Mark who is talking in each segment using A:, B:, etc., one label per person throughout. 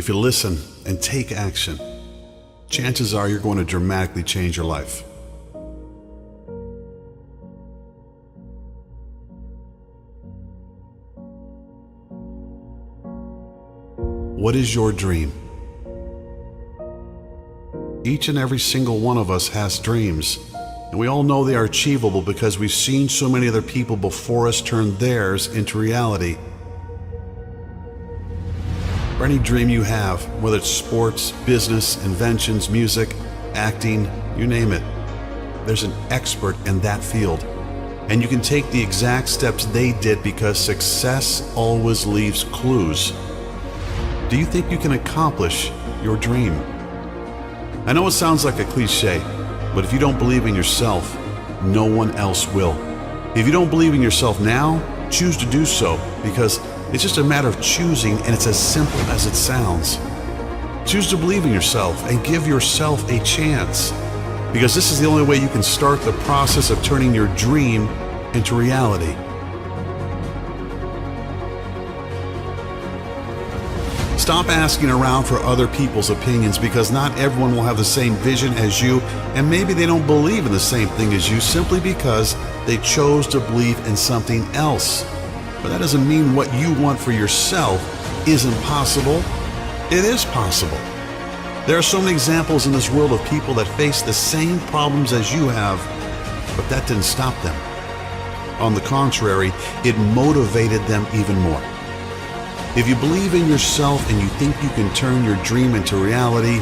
A: If you listen and take action, chances are you're going to dramatically change your life. What is your dream? Each and every single one of us has dreams, and we all know they are achievable because we've seen so many other people before us turn theirs into reality. For any dream you have, whether it's sports, business, inventions, music, acting, you name it, there's an expert in that field. And you can take the exact steps they did because success always leaves clues. Do you think you can accomplish your dream? I know it sounds like a cliche, but if you don't believe in yourself, no one else will. If you don't believe in yourself now, choose to do so, because it's just a matter of choosing, and it's as simple as it sounds. Choose to believe in yourself and give yourself a chance, because this is the only way you can start the process of turning your dream into reality. Stop asking around for other people's opinions, because not everyone will have the same vision as you, and maybe they don't believe in the same thing as you simply because they chose to believe in something else. But that doesn't mean what you want for yourself isn't possible. It is possible. There are so many examples in this world of people that face the same problems as you have, but that didn't stop them. On the contrary, it motivated them even more. If you believe in yourself and you think you can turn your dream into reality,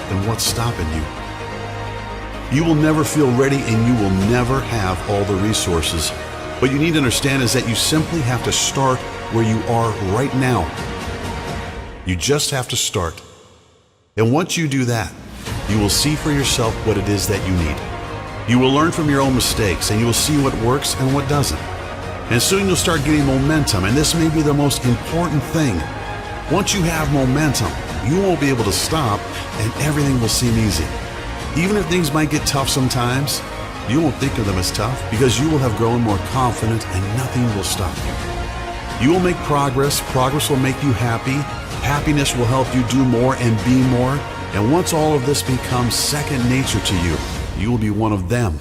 A: then what's stopping you? You will never feel ready, and you will never have all the resources. What you need to understand is that you simply have to start where you are right now. You just have to start. And once you do that, you will see for yourself what it is that you need. You will learn from your own mistakes, and you will see what works and what doesn't. And soon you'll start getting momentum, and this may be the most important thing. Once you have momentum, you won't be able to stop, and everything will seem easy. Even if things might get tough sometimes, you won't think of them as tough, because you will have grown more confident and nothing will stop you. You will make progress. Progress will make you happy. Happiness will help you do more and be more. And once all of this becomes second nature to you, you will be one of them.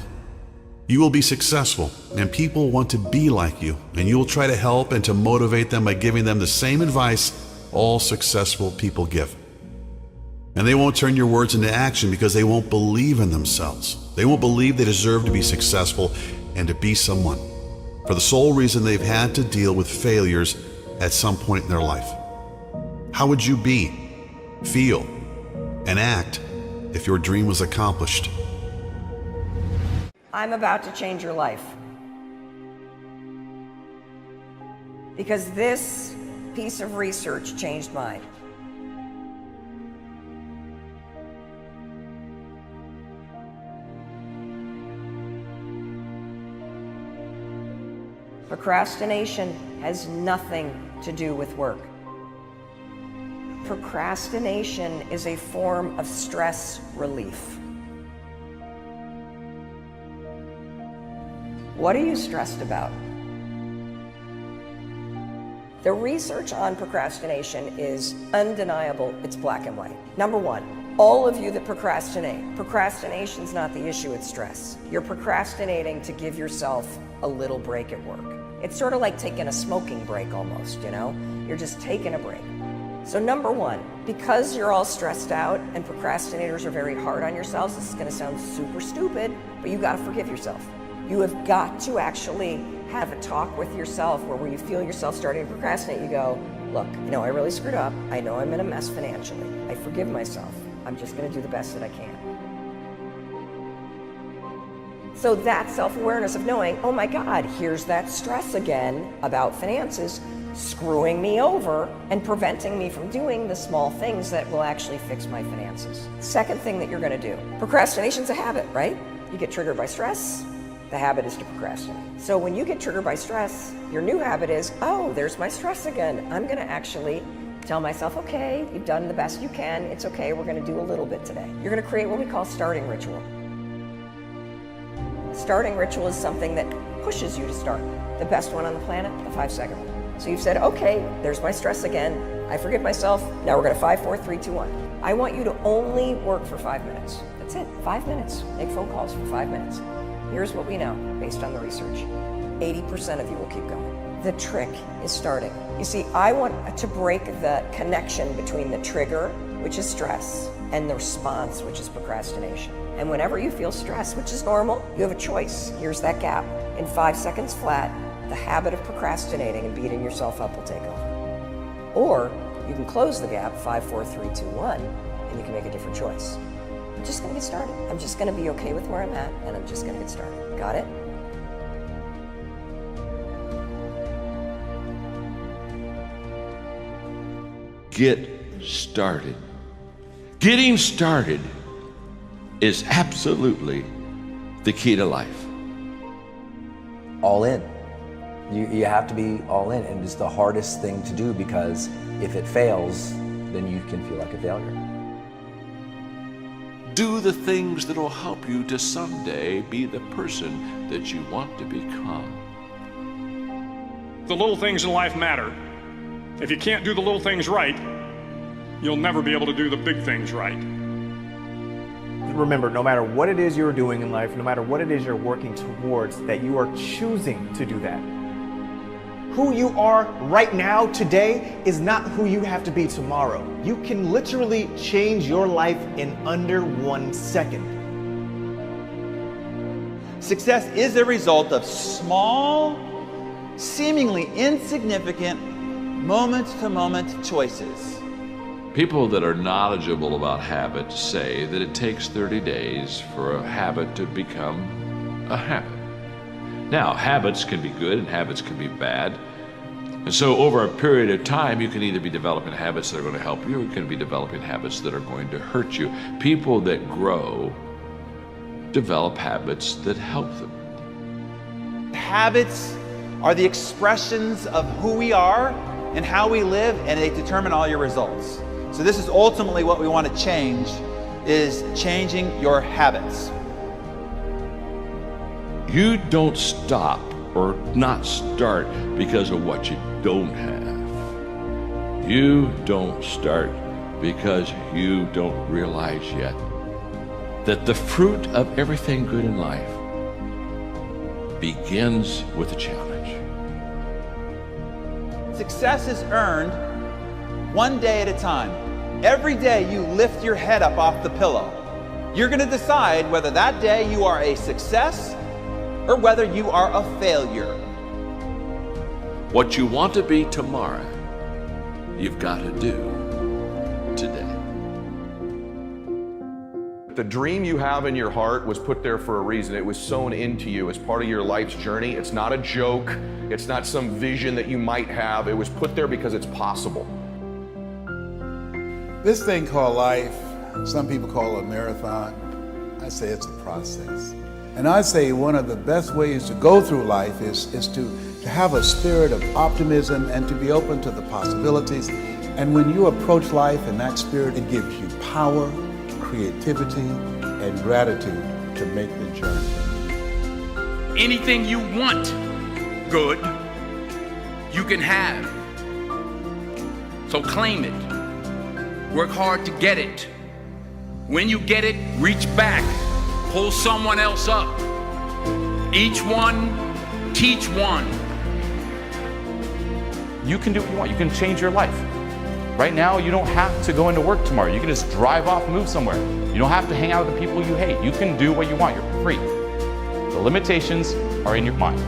A: You will be successful, and people want to be like you, and you will try to help and to motivate them by giving them the same advice all successful people give. And they won't turn your words into action because they won't believe in themselves. They won't believe they deserve to be successful and to be someone, for the sole reason they've had to deal with failures at some point in their life. How would you be, feel, and act if your dream was accomplished?
B: I'm about to change your life. Because this piece of research changed mine. Procrastination has nothing to do with work. Procrastination is a form of stress relief. What are you stressed about? The research on procrastination is undeniable. It's black and white. Number one, all of you that procrastinate, procrastination's not the issue, it's stress. You're procrastinating to give yourself a little break at work. It's sort of like taking a smoking break almost, you know? You're just taking a break. So number one, because you're all stressed out and procrastinators are very hard on yourselves, this is gonna sound super stupid, but you gotta forgive yourself. You have got to actually have a talk with yourself where you feel yourself starting to procrastinate. You go, look, you know, I really screwed up. I know I'm in a mess financially. I forgive myself. I'm just gonna do the best that I can. So that self-awareness of knowing, oh my God, here's that stress again about finances screwing me over and preventing me from doing the small things that will actually fix my finances. Second thing that you're gonna do, procrastination's a habit, right? You get triggered by stress, the habit is to procrastinate. So when you get triggered by stress, your new habit is, oh, there's my stress again. I'm gonna actually tell myself, okay, you've done the best you can. It's okay, we're gonna do a little bit today. You're gonna create what we call starting ritual. Starting ritual is something that pushes you to start. The best one on the planet, the 5-second one. So you've said, okay, there's my stress again. I forgive myself. Now we're going to 5, 4, 3, 2, 1. I want you to only work for 5 minutes. That's it, 5 minutes. Make phone calls for 5 minutes. Here's what we know based on the research. 80% of you will keep going. The trick is starting. You see, I want to break the connection between the trigger, which is stress, and the response, which is procrastination. And whenever you feel stress, which is normal, you have a choice. Here's that gap. In 5 seconds flat, the habit of procrastinating and beating yourself up will take over. Or you can close the gap, 5, 4, 3, 2, 1, and you can make a different choice. I'm just gonna get started. I'm just gonna be okay with where I'm at, and I'm just gonna get started. Got it?
C: Get started. Getting started is absolutely the key to life.
D: All in. You have to be all in, and it's the hardest thing to do because if it fails, then you can feel like a failure.
C: Do the things that will help you to someday be the person that you want to become.
E: The little things in life matter. If you can't do the little things right, you'll never be able to do the big things right.
F: Remember, no matter what it is you're doing in life, no matter what it is you're working towards, that you are choosing to do that. Who you are right now, today, is not who you have to be tomorrow. You can literally change your life in under 1 second.
G: Success is a result of small, seemingly insignificant, moment-to-moment choices.
C: People that are knowledgeable about habits say that it takes 30 days for a habit to become a habit. Now, habits can be good and habits can be bad. And so over a period of time, you can either be developing habits that are going to help you, or you can be developing habits that are going to hurt you. People that grow develop habits that help them.
G: Habits are the expressions of who we are and how we live, and they determine all your results. So this is ultimately what we want to change, is changing your habits.
C: You don't stop or not start because of what you don't have. You don't start because you don't realize yet that the fruit of everything good in life begins with a challenge.
G: Success is earned one day at a time. Every day you lift your head up off the pillow. You're going to decide whether that day you are a success or whether you are a failure.
C: What you want to be tomorrow, you've got to do today.
H: The dream you have in your heart was put there for a reason. It was sown into you as part of your life's journey. It's not a joke. It's not some vision that you might have. It was put there because it's possible.
I: This thing called life, some people call it a marathon. I say it's a process. And I say one of the best ways to go through life is to have a spirit of optimism and to be open to the possibilities. And when you approach life in that spirit, it gives you power, creativity, and gratitude to make the journey.
J: Anything you want good, you can have. So claim it. Work hard to get it. When you get it, reach back. Pull someone else up. Each one, teach one.
K: You can do what you want. You can change your life. Right now, you don't have to go into work tomorrow. You can just drive off, move somewhere. You don't have to hang out with the people you hate. You can do what you want. You're free. The limitations are in your mind.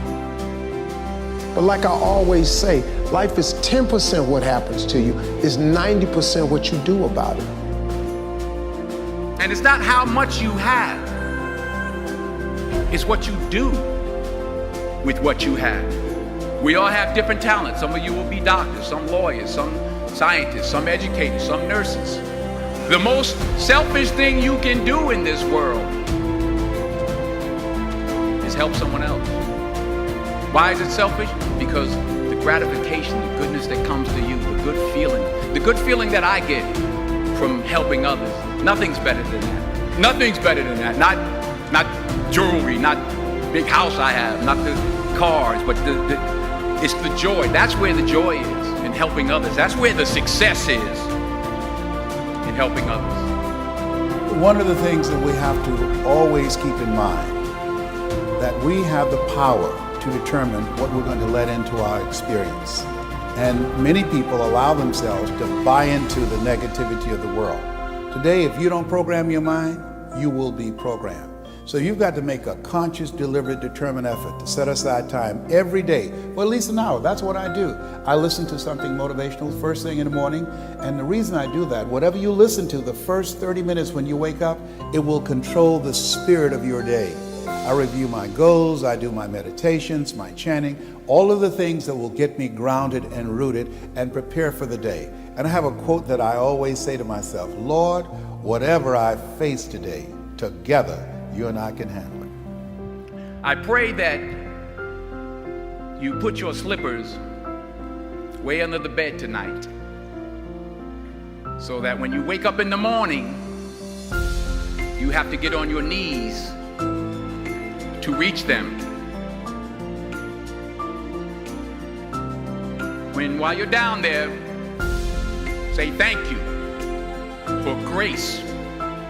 L: But like I always say, life is 10% what happens to you, it's 90% what you do about it.
J: And it's not how much you have. It's what you do with what you have. We all have different talents. Some of you will be doctors, some lawyers, some scientists, some educators, some nurses. The most selfish thing you can do in this world is help someone else. Why is it selfish? Because the gratification, the goodness that comes to you, the good feeling that I get from helping others, nothing's better than that. Nothing's better than that. Not jewelry, not big house I have, not the cars, but it's the joy. That's where the joy is. And helping others. That's where the success is, in helping others.
I: One of the things that we have to always keep in mind, that we have the power to determine what we're going to let into our experience. And many people allow themselves to buy into the negativity of the world. Today, if you don't program your mind, you will be programmed. So you've got to make a conscious, deliberate, determined effort to set aside time every day for at least an hour. That's what I do. I listen to something motivational first thing in the morning. And the reason I do that, whatever you listen to the first 30 minutes when you wake up, it will control the spirit of your day. I review my goals, I do my meditations, my chanting, all of the things that will get me grounded and rooted and prepare for the day. And I have a quote that I always say to myself, Lord, whatever I face today, together, you and I can handle it.
J: I pray that you put your slippers way under the bed tonight, so that when you wake up in the morning, you have to get on your knees to reach them. While you're down there, say thank you for grace.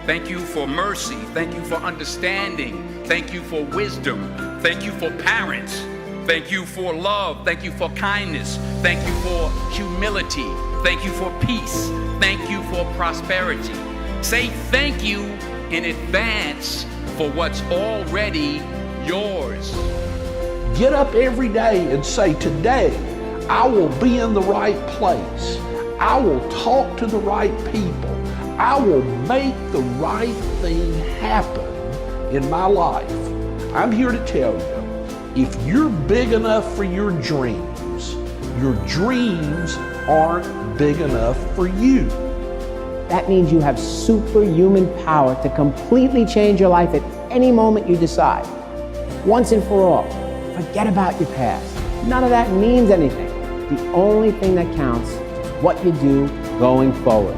J: Thank you for mercy. Thank you for understanding. Thank you for wisdom. Thank you for parents. Thank you for love. Thank you for kindness. Thank you for humility. Thank you for peace. Thank you for prosperity. Say thank you in advance for what's already yours.
M: Get up every day and say, today I will be in the right place. I will talk to the right people. I will make the right thing happen in my life. I'm here to tell you, if you're big enough for your dreams aren't big enough for you.
N: That means you have superhuman power to completely change your life at any moment you decide. Once and for all, forget about your past. None of that means anything. The only thing that counts is what you do going forward.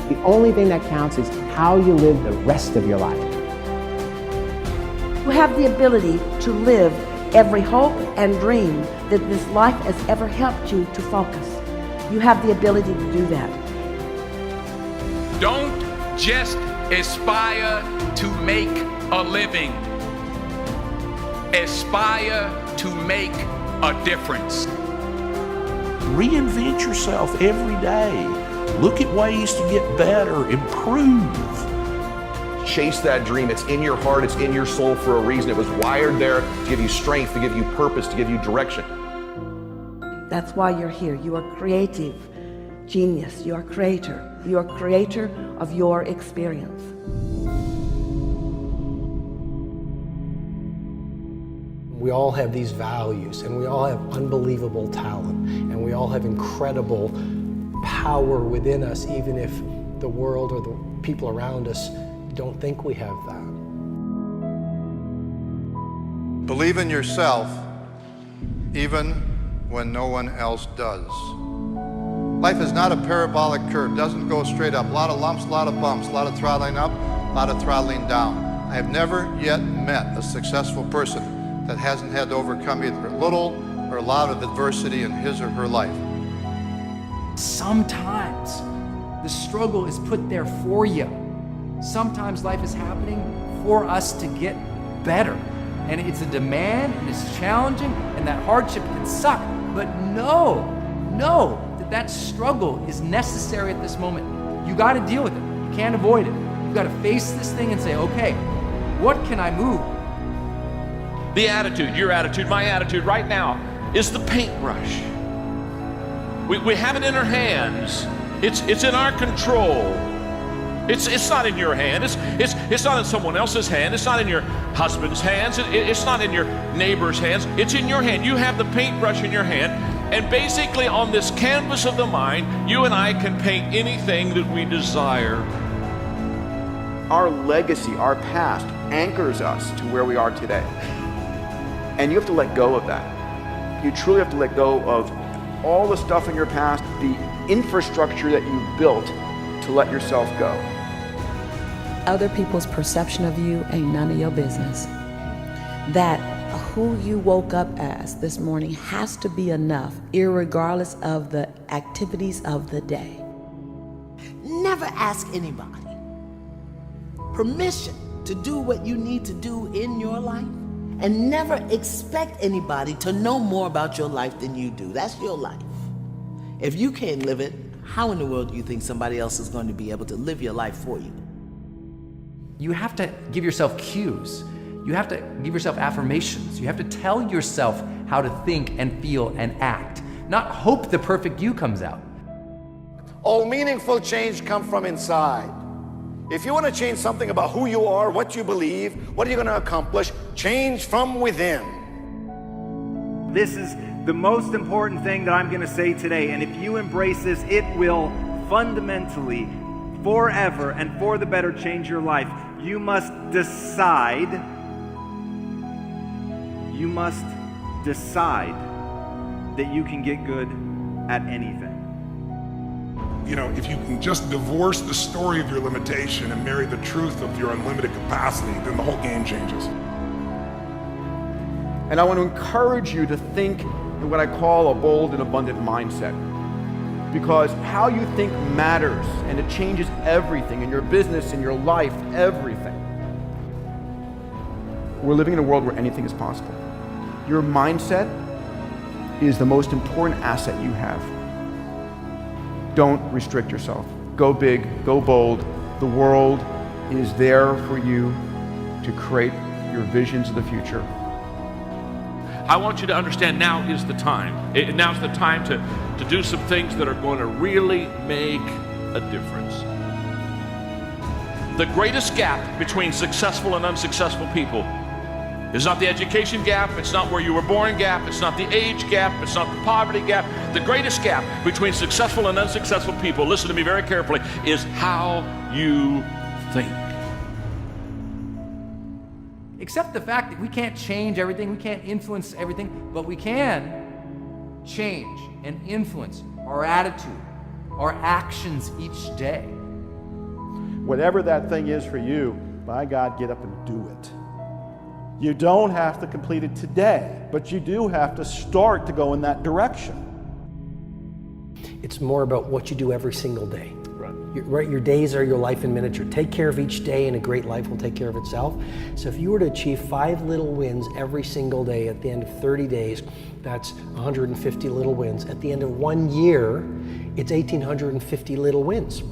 N: The only thing that counts is how you live the rest of your life.
O: You have the ability to live every hope and dream that this life has ever helped you to focus. You have the ability to do that.
J: Don't just aspire to make a living. Aspire to make a difference.
M: Reinvent yourself every day. Look at ways to get better, improve.
H: Chase that dream. It's in your heart, it's in your soul for a reason. It was wired there to give you strength, to give you purpose, to give you direction.
O: That's why you're here. You are creative genius. You are creator. You are creator of your experience.
L: We all have these values, and we all have unbelievable talent, and we all have incredible power within us, even if the world or the people around us don't think we have that.
P: Believe in yourself, even when no one else does. Life is not a parabolic curve. It doesn't go straight up. A lot of lumps, a lot of bumps, a lot of throttling up, a lot of throttling down. I have never yet met a successful person that hasn't had to overcome either a little or a lot of adversity in his or her life.
Q: Sometimes the struggle is put there for you. Sometimes life is happening for us to get better. And it's a demand, and it's challenging, and that hardship can suck. But know that struggle is necessary at this moment. You gotta deal with it. You can't avoid it. You gotta face this thing and say, okay, what can I move?
C: The attitude, your attitude, my attitude right now is the paintbrush. We have it in our hands. It's in our control. It's not in your hand. It's not in someone else's hand. It's not in your husband's hands. It's not in your neighbor's hands. It's in your hand. You have the paintbrush in your hand, and basically on this canvas of the mind, you and I can paint anything that we desire.
F: Our legacy, our past, anchors us to where we are today. And you have to let go of that. You truly have to let go of all the stuff in your past, the infrastructure that you built to let yourself go.
R: Other people's perception of you ain't none of your business. That
O: who you woke up as this morning has to be enough, irregardless of the activities of the day.
R: Never ask anybody permission to do what you need to do in your life, and never expect anybody to know more about your life than you do. That's your life. If you can't live it, how in the world do you think somebody else is going to be able to live your life for you?
Q: You have to give yourself cues. You have to give yourself affirmations. You have to tell yourself how to think and feel and act, not hope the perfect you comes out.
S: All meaningful change comes from inside. If you want to change something about who you are, what you believe, what are you going to accomplish, change from within.
F: This is the most important thing that I'm going to say today, and if you embrace this, it will fundamentally, forever and for the better change your life. You must decide that you can get good at anything.
T: You know, if you can just divorce the story of your limitation and marry the truth of your unlimited capacity, then the whole game changes.
H: And I want to encourage you to think in what I call a bold and abundant mindset. Because how you think matters, and it changes everything in your business, in your life, everything. We're living in a world where anything is possible. Your mindset is the most important asset you have. Don't restrict yourself. Go big, go bold. The world is there for you to create your visions of the future.
U: I want you to understand now is the time. Now's the time to do some things that are going to really make a difference. The greatest gap between successful and unsuccessful people is not the education gap, it's not where you were born gap, it's not the age gap, it's not the poverty gap. The greatest gap between successful and unsuccessful people, listen to me very carefully, is how you think.
Q: Accept the fact that we can't change everything, we can't influence everything, but we can change and influence our attitude, our actions each day.
V: Whatever that thing is for you, by God, get up and do it. You don't have to complete it today, but you do have to start to go in that direction.
L: It's more about what you do every single day. Your days are your life in miniature. Take care of each day and a great life will take care of itself. So if you were to achieve 5 little wins every single day at the end of 30 days, that's 150 little wins. At the end of 1 year, it's 1,850 little wins.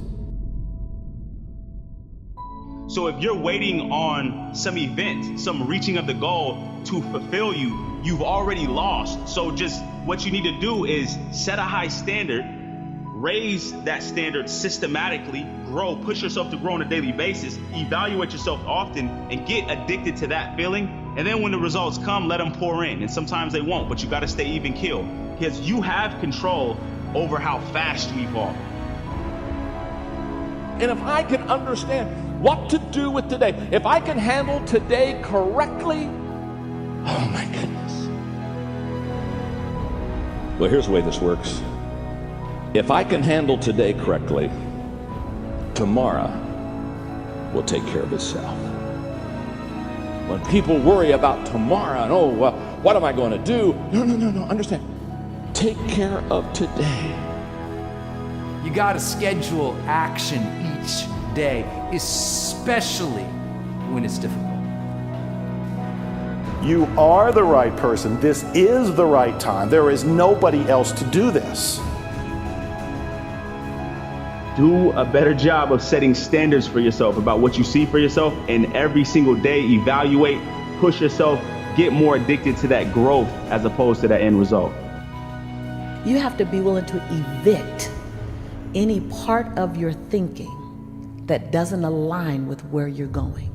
W: So if you're waiting on some event, some reaching of the goal to fulfill you, you've already lost. So just what you need to do is set a high standard, raise that standard systematically, grow, push yourself to grow on a daily basis, evaluate yourself often, and get addicted to that feeling. And then when the results come, let them pour in. And sometimes they won't, but you got to stay even keel because you have control over how fast you evolve.
U: And if I can understand what to do with today, if I can handle today correctly, oh my goodness. Well, here's the way this works. If I can handle today correctly, tomorrow will take care of itself. When people worry about tomorrow and, oh, well, what am I going to do? No, understand. Take care of today.
Q: You got to schedule action each day, especially when it's difficult.
V: You are the right person. This is the right time. There is nobody else to do this.
W: Do a better job of setting standards for yourself about what you see for yourself, and every single day evaluate, push yourself, get more addicted to that growth as opposed to that end result.
O: You have to be willing to evict any part of your thinking that doesn't align with where you're going.